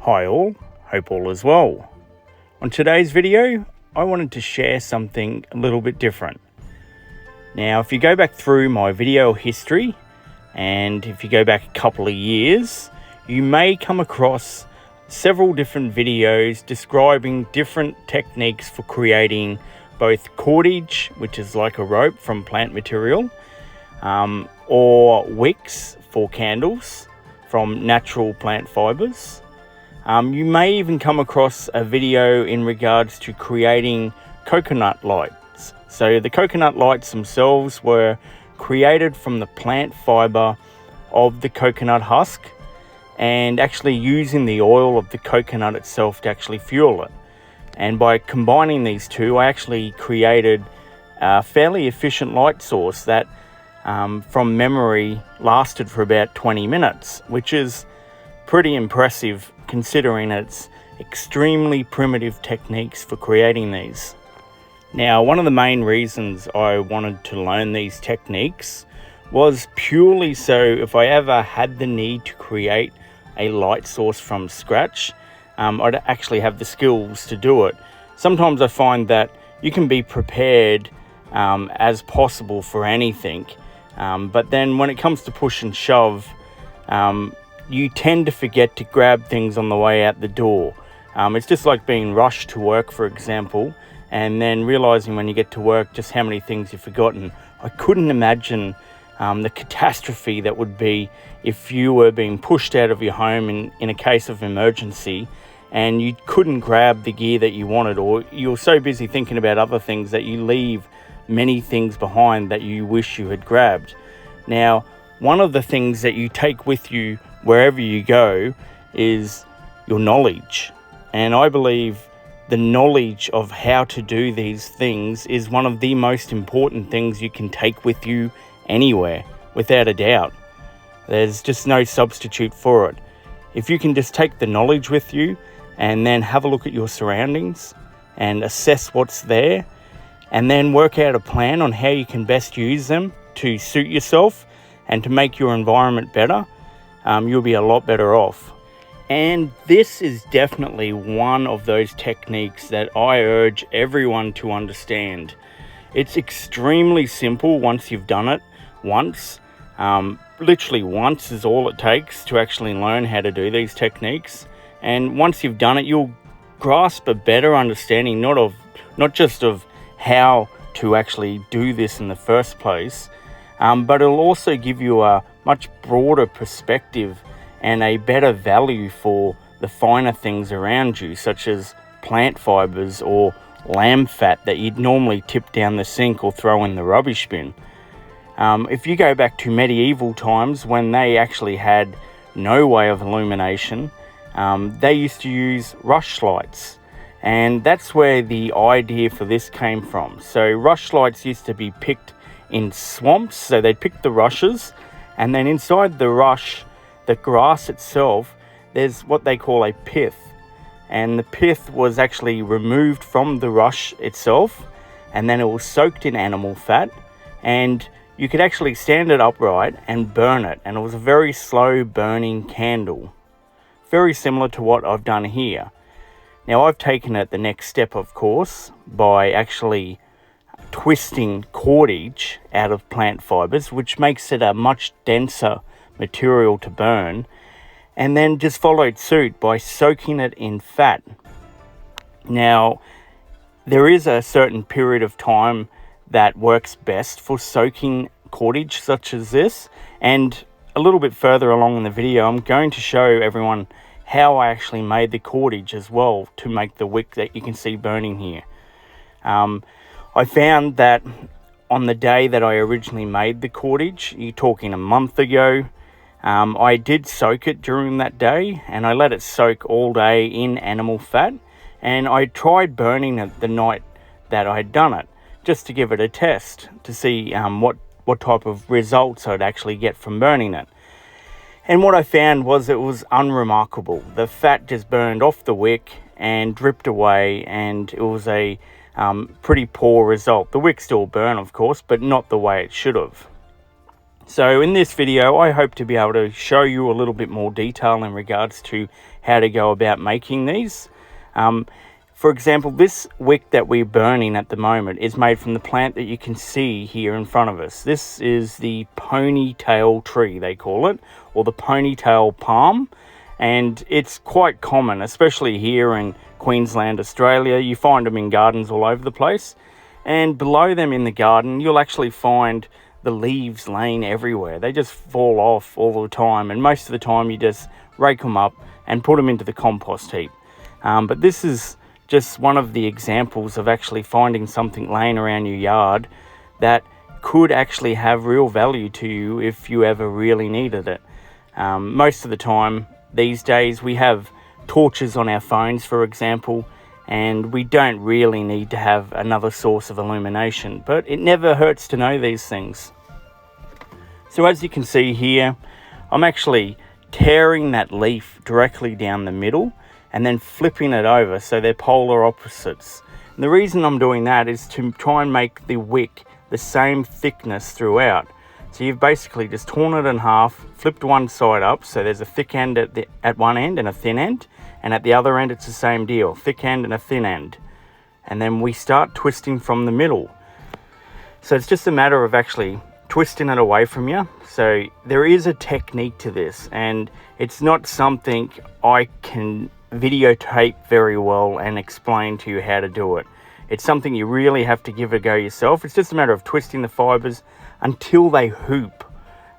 Hi all, hope all is well. On today's video, I wanted to share something a little bit different. Now, if you go back through my video history, and if you go back a couple of years, you may come across several different videos describing different techniques for creating both cordage, which is like a rope from plant material, or wicks for candles from natural plant fibers. You may even come across a video in regards to creating coconut lights. So the coconut lights themselves were created from the plant fiber of the coconut husk and actually using the oil of the coconut itself to actually fuel it. And by combining these two, I actually created a fairly efficient light source that from memory lasted for about 20 minutes, which is pretty impressive considering it's extremely primitive techniques for creating these. Now, one of the main reasons I wanted to learn these techniques was purely so if I ever had the need to create a light source from scratch, I'd actually have the skills to do it. Sometimes I find that you can be prepared as possible for anything, but then when it comes to push and shove, you tend to forget to grab things on the way out the door. It's just like being rushed to work, for example, and then realizing when you get to work just how many things you've forgotten. I couldn't imagine the catastrophe that would be if you were being pushed out of your home in a case of emergency and you couldn't grab the gear that you wanted, or you're so busy thinking about other things that you leave many things behind that you wish you had grabbed. Now, one of the things that you take with you wherever you go is your knowledge. And I believe the knowledge of how to do these things is one of the most important things you can take with you anywhere, without a doubt. There's just no substitute for it. If you can just take the knowledge with you and then have a look at your surroundings and assess what's there, and then work out a plan on how you can best use them to suit yourself and to make your environment better, you'll be a lot better off. And this is definitely one of those techniques that I urge everyone to understand. It's extremely simple once you've done it once. Literally once is all it takes to actually learn how to do these techniques. And once you've done it, you'll grasp a better understanding not just of how to actually do this in the first place, but it'll also give you a much broader perspective and a better value for the finer things around you, such as plant fibers or lamb fat that you'd normally tip down the sink or throw in the rubbish bin. If you go back to medieval times when they actually had no way of illumination, they used to use rushlights. And that's where the idea for this came from. So rushlights used to be picked in swamps, so they'd pick the rushes, and then inside the rush, the grass itself, there's what they call a pith. And the pith was actually removed from the rush itself, and then it was soaked in animal fat, and you could actually stand it upright and burn it, and it was a very slow burning candle. Very similar to what I've done here. Now, I've taken it the next step, of course, by actually twisting cordage out of plant fibers, which makes it a much denser material to burn, and then just followed suit by soaking it in fat. Now, there is a certain period of time that works best for soaking cordage such as this, and a little bit further along in the video, I'm going to show everyone how I actually made the cordage as well to make the wick that you can see burning here. I found that on the day that I originally made the cordage, you're talking a month ago, I did soak it during that day, and I let it soak all day in animal fat, and I tried burning it the night that I had done it, just to give it a test to see what type of results I'd actually get from burning it. And what I found was it was unremarkable. The fat just burned off the wick and dripped away, and it was a pretty poor result. The wick still burned, of course, but not the way it should have. So in this video, I hope to be able to show you a little bit more detail in regards to how to go about making these. For example, this wick that we're burning at the moment is made from the plant that you can see here in front of us. This is the ponytail tree, they call it, or the ponytail palm. And it's quite common, especially here in Queensland, Australia. You find them in gardens all over the place. And below them in the garden, you'll actually find the leaves laying everywhere. They just fall off all the time, and most of the time you just rake them up and put them into the compost heap. But this is just one of the examples of actually finding something laying around your yard that could actually have real value to you if you ever really needed it. Most of the time these days we have torches on our phones, for example, and we don't really need to have another source of illumination, but it never hurts to know these things. So as you can see here, I'm actually tearing that leaf directly down the middle and then flipping it over so they're polar opposites. And the reason I'm doing that is to try and make the wick the same thickness throughout. So you've basically just torn it in half, flipped one side up, so there's a thick end at one end and a thin end, and at the other end it's the same deal, thick end and a thin end. And then we start twisting from the middle. So it's just a matter of actually twisting it away from you. So there is a technique to this, and it's not something I can videotape very well and explain to you how to do it. It's something you really have to give it a go yourself. It's just a matter of twisting the fibres until they hoop.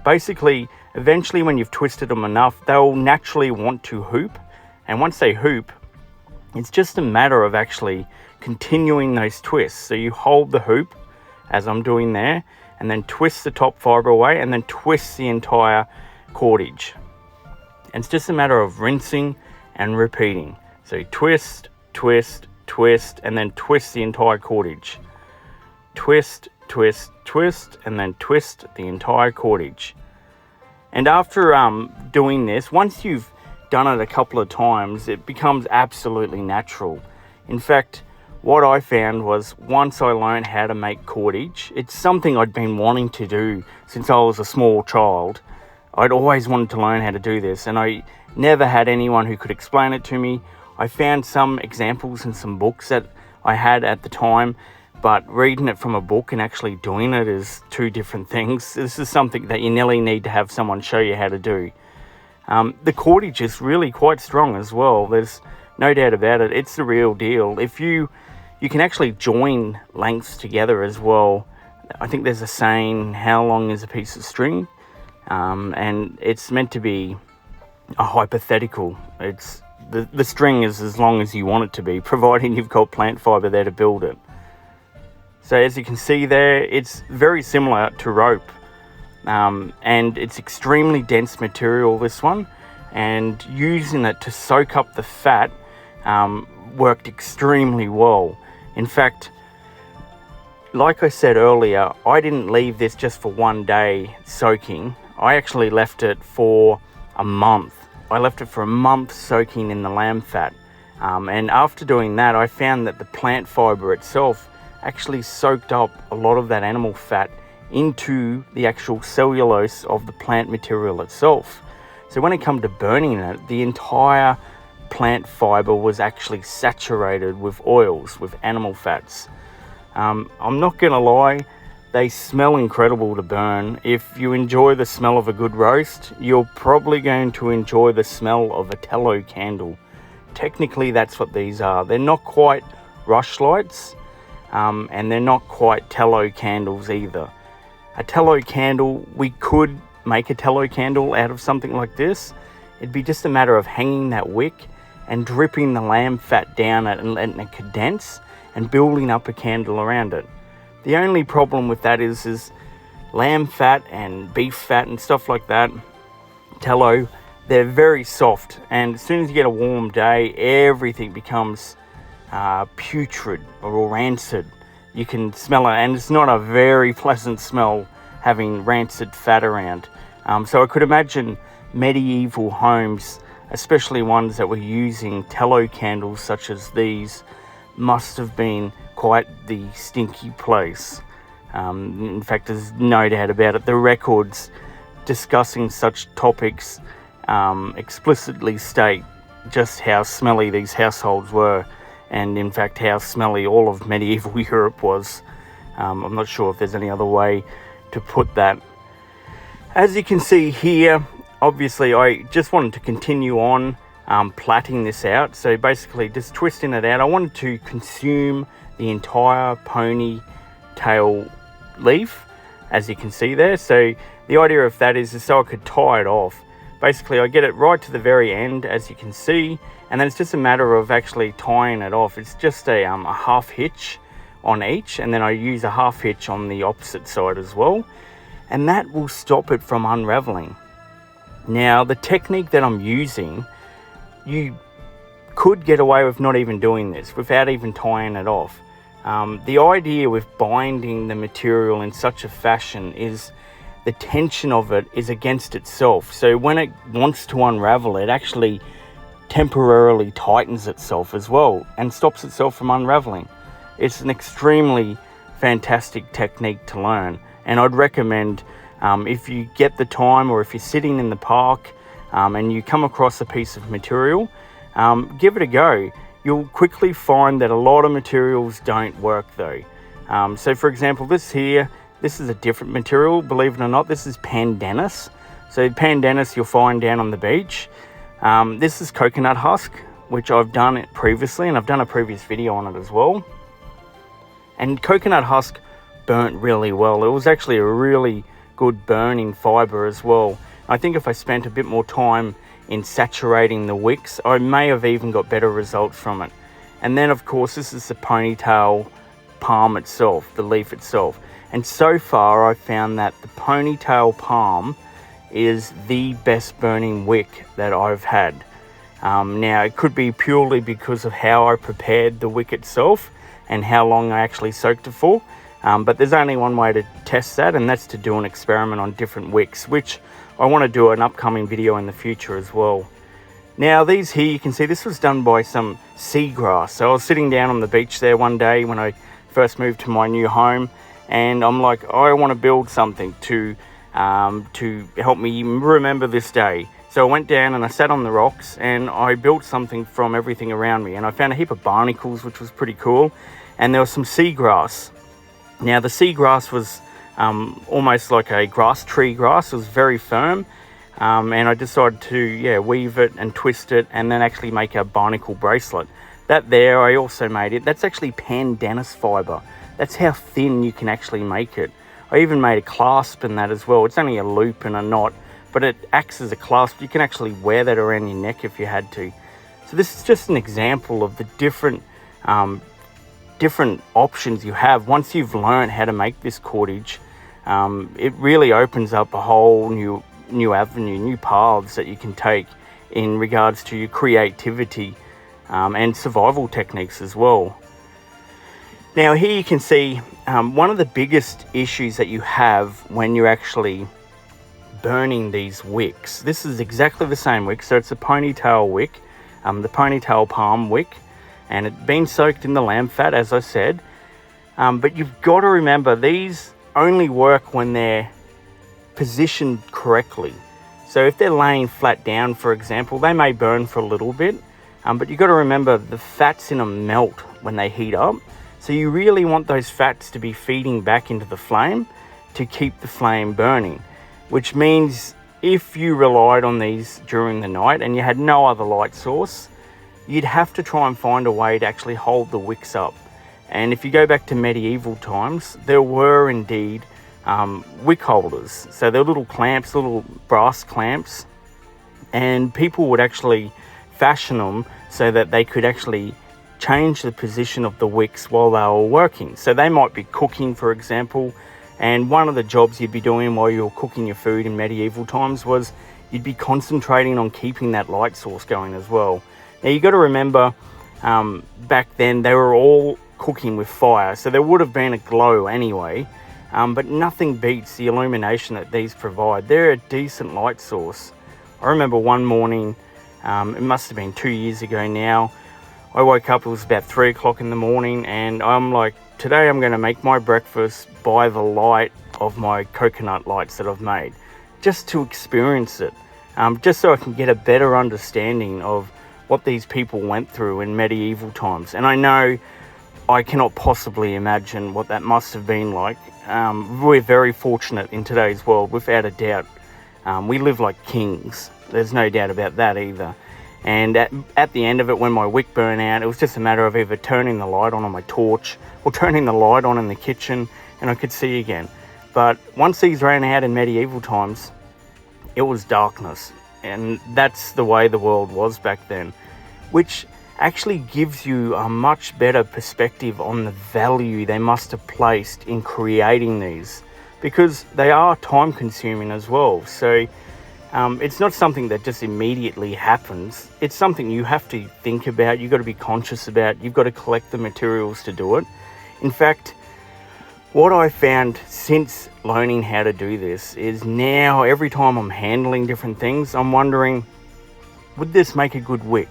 Basically, eventually when you've twisted them enough, they'll naturally want to hoop. And once they hoop, it's just a matter of actually continuing those twists. So you hold the hoop, as I'm doing there, and then twist the top fibre away, and then twist the entire cordage. And it's just a matter of rinsing and repeating. So you twist, twist, twist, and then twist the entire cordage. Twist, twist, twist, and then twist the entire cordage. And after doing this, once you've done it a couple of times, it becomes absolutely natural. In fact, what I found was once I learned how to make cordage, it's something I'd been wanting to do since I was a small child. I'd always wanted to learn how to do this, and I never had anyone who could explain it to me. I found some examples in some books that I had at the time, but reading it from a book and actually doing it is two different things. This is something that you nearly need to have someone show you how to do. The cordage is really quite strong as well. There's no doubt about it. It's the real deal. If you can actually join lengths together as well. I think there's a saying, how long is a piece of string? And it's meant to be a hypothetical. It's the string is as long as you want it to be, providing you've got plant fibre there to build it. So as you can see there, it's very similar to rope. And it's extremely dense material, this one, and using it to soak up the fat worked extremely well. In fact, like I said earlier, I didn't leave this just for one day soaking. I actually left it for a month. I left it for a month soaking in the lamb fat. And after doing that, I found that the plant fibre itself actually soaked up a lot of that animal fat into the actual cellulose of the plant material itself. So when it came to burning it, the entire plant fibre was actually saturated with oils, with animal fats. I'm not gonna lie, they smell incredible to burn. If you enjoy the smell of a good roast, you're probably going to enjoy the smell of a tallow candle. Technically that's what these are. They're not quite rushlights, and they're not quite tallow candles either. A tallow candle, we could make a tallow candle out of something like this. It'd be just a matter of hanging that wick and dripping the lamb fat down it and letting it condense and building up a candle around it. The only problem with that is lamb fat and beef fat and stuff like that, tallow, they're very soft, and as soon as you get a warm day, everything becomes putrid or rancid. You can smell it, and it's not a very pleasant smell having rancid fat around. So I could imagine medieval homes, especially ones that were using tallow candles such as these, must have been quite the stinky place. In fact, there's no doubt about it. The records discussing such topics explicitly state just how smelly these households were, and in fact how smelly all of medieval Europe was. I'm not sure if there's any other way to put that. As you can see here, obviously I just wanted to continue on plaiting this out, so basically just twisting it out. I wanted to consume the entire ponytail leaf, as you can see there. So the idea of that is so I could tie it off. Basically I get it right to the very end, as you can see, and then it's just a matter of actually tying it off. It's just a half hitch on each, and then I use a half hitch on the opposite side as well, and that will stop it from unraveling. Now the technique that I'm using, you could get away with not even doing this, without even tying it off. The idea with binding the material in such a fashion is the tension of it is against itself. So when it wants to unravel, it actually temporarily tightens itself as well and stops itself from unraveling. It's an extremely fantastic technique to learn, and I'd recommend if you get the time, or if you're sitting in the park and you come across a piece of material, give it a go. You'll quickly find that a lot of materials don't work though. So for example, this here, this is a different material, believe it or not. This is pandanus. So pandanus you'll find down on the beach. This is coconut husk, which I've done it previously, and I've done a previous video on it as well. And coconut husk burnt really well. It was actually a really good burning fibre as well. I think if I spent a bit more time in saturating the wicks, I may have even got better results from it. And then of course this is the ponytail palm itself, the leaf itself. And so far I've found that the ponytail palm is the best burning wick that I've had. Now it could be purely because of how I prepared the wick itself and how long I actually soaked it for. But there's only one way to test that, and that's to do an experiment on different wicks, which I want to do an upcoming video in the future as well. Now these here, you can see this was done by some seagrass. So I was sitting down on the beach there one day when I first moved to my new home, and I'm like, I want to build something to help me remember this day. So I went down and I sat on the rocks and I built something from everything around me, and I found a heap of barnacles, which was pretty cool, and there was some seagrass. Now the seagrass was almost like a tree grass. It was very firm, and I decided to weave it and twist it and then actually make a barnacle bracelet. That there, I also made it. That's actually pandanus fibre. That's how thin you can actually make it. I even made a clasp in that as well. It's only a loop and a knot, but it acts as a clasp. You can actually wear that around your neck if you had to. So this is just an example of the different options you have. Once you've learned how to make this cordage, it really opens up a whole new avenue, new paths that you can take in regards to your creativity and survival techniques as well. Now here you can see one of the biggest issues that you have when you're actually burning these wicks. This is exactly the same wick, so it's a ponytail wick, the ponytail palm wick, and it's been soaked in the lamb fat, as I said. But you've got to remember, these only work when they're positioned correctly. So if they're laying flat down, for example, they may burn for a little bit, but you've got to remember the fats in them melt when they heat up. So you really want those fats to be feeding back into the flame to keep the flame burning, which means if you relied on these during the night and you had no other light source, you'd have to try and find a way to actually hold the wicks up. And if you go back to medieval times, there were indeed wick holders. So they're little clamps, little brass clamps, and people would actually fashion them so that they could actually change the position of the wicks while they were working. So they might be cooking, for example, and one of the jobs you'd be doing while you're cooking your food in medieval times was you'd be concentrating on keeping that light source going as well. Now you got to remember, back then they were all cooking with fire, so there would have been a glow anyway, but nothing beats the illumination that these provide. They're a decent light source. I remember one morning, it must have been 2 years ago now, I woke up, it was about 3 o'clock in the morning, and I'm like, today I'm going to make my breakfast by the light of my coconut lights that I've made, just to experience it, just so I can get a better understanding of what these people went through in medieval times. And I know I cannot possibly imagine what that must have been like. We're very fortunate in today's world, without a doubt. We live like kings. There's no doubt about that either. And at the end of it, when my wick burned out, it was just a matter of either turning the light on my torch or turning the light on in the kitchen, and I could see again. But once these ran out in medieval times, it was darkness. And that's the way the world was back then, which actually gives you a much better perspective on the value they must have placed in creating these, because they are time consuming as well. So it's not something that just immediately happens. It's something you have to think about, you've got to be conscious about, you've got to collect the materials to do it. In fact, what I found since learning how to do this is now every time I'm handling different things, I'm wondering, would this make a good wick?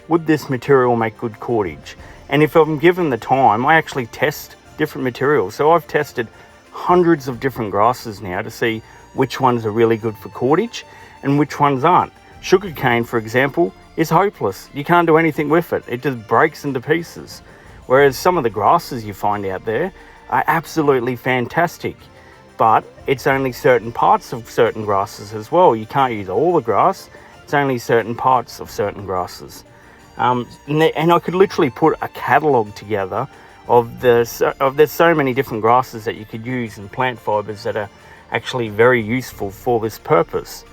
Would this material make good cordage? And if I'm given the time, I actually test different materials. So I've tested hundreds of different grasses now to see which ones are really good for cordage and which ones aren't. Sugarcane, for example, is hopeless. You can't do anything with it. It just breaks into pieces. Whereas some of the grasses you find out there are absolutely fantastic. But it's only certain parts of certain grasses as well. You can't use all the grass. It's only certain parts of certain grasses. And I could literally put a catalogue together there's so many different grasses that you could use and plant fibres that are actually very useful for this purpose.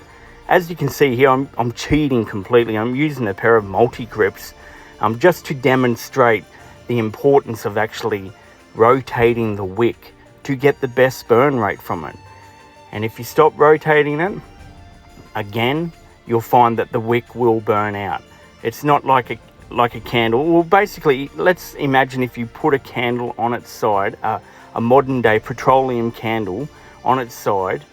As you can see here, I'm cheating completely. I'm using a pair of multi-grips just to demonstrate the importance of actually rotating the wick to get the best burn rate from it. And if you stop rotating it, again, you'll find that the wick will burn out. It's not like a candle. Well, basically, let's imagine if you put a candle on its side, a modern day petroleum candle on its side,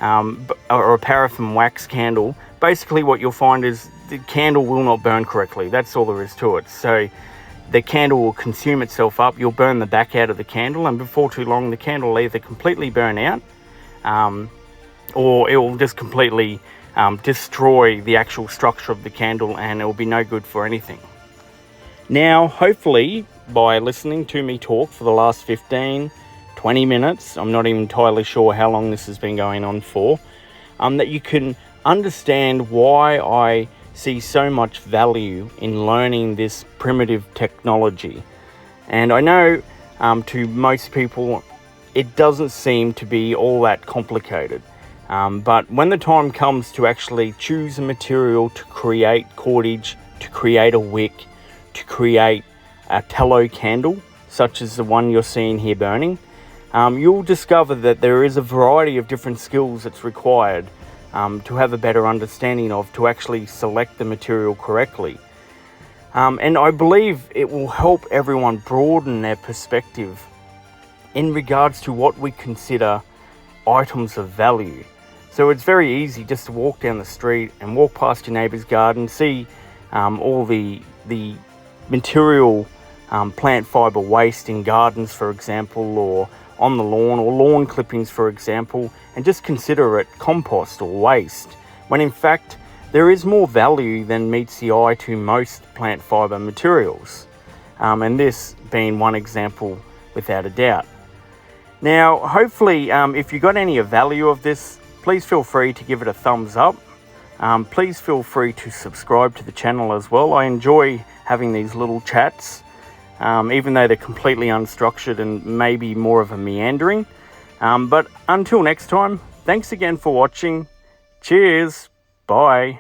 or a paraffin wax candle. Basically what you'll find is the candle will not burn correctly. That's all there is to it. So the candle will consume itself up. You'll burn the back out of the candle, and before too long the candle will either completely burn out or it will just completely destroy the actual structure of the candle, and it will be no good for anything. Now, hopefully, by listening to me talk for the last 15, 20 minutes, I'm not even entirely sure how long this has been going on for, that you can understand why I see so much value in learning this primitive technology. And I know to most people, it doesn't seem to be all that complicated. But when the time comes to actually choose a material to create cordage, to create a wick, to create a tallow candle, such as the one you're seeing here burning, you'll discover that there is a variety of different skills that's required to have a better understanding of, to actually select the material correctly. And I believe it will help everyone broaden their perspective in regards to what we consider items of value. So it's very easy just to walk down the street and walk past your neighbour's garden, see all the material plant fibre waste in gardens, for example, or on the lawn, or lawn clippings, for example, and just consider it compost or waste, when in fact there is more value than meets the eye to most plant fibre materials, and this being one example without a doubt. Now, hopefully, if you got any value of this, please feel free to give it a thumbs up. Please feel free to subscribe to the channel as well. I enjoy having these little chats, even though they're completely unstructured and maybe more of a meandering. But until next time, thanks again for watching. Cheers. Bye.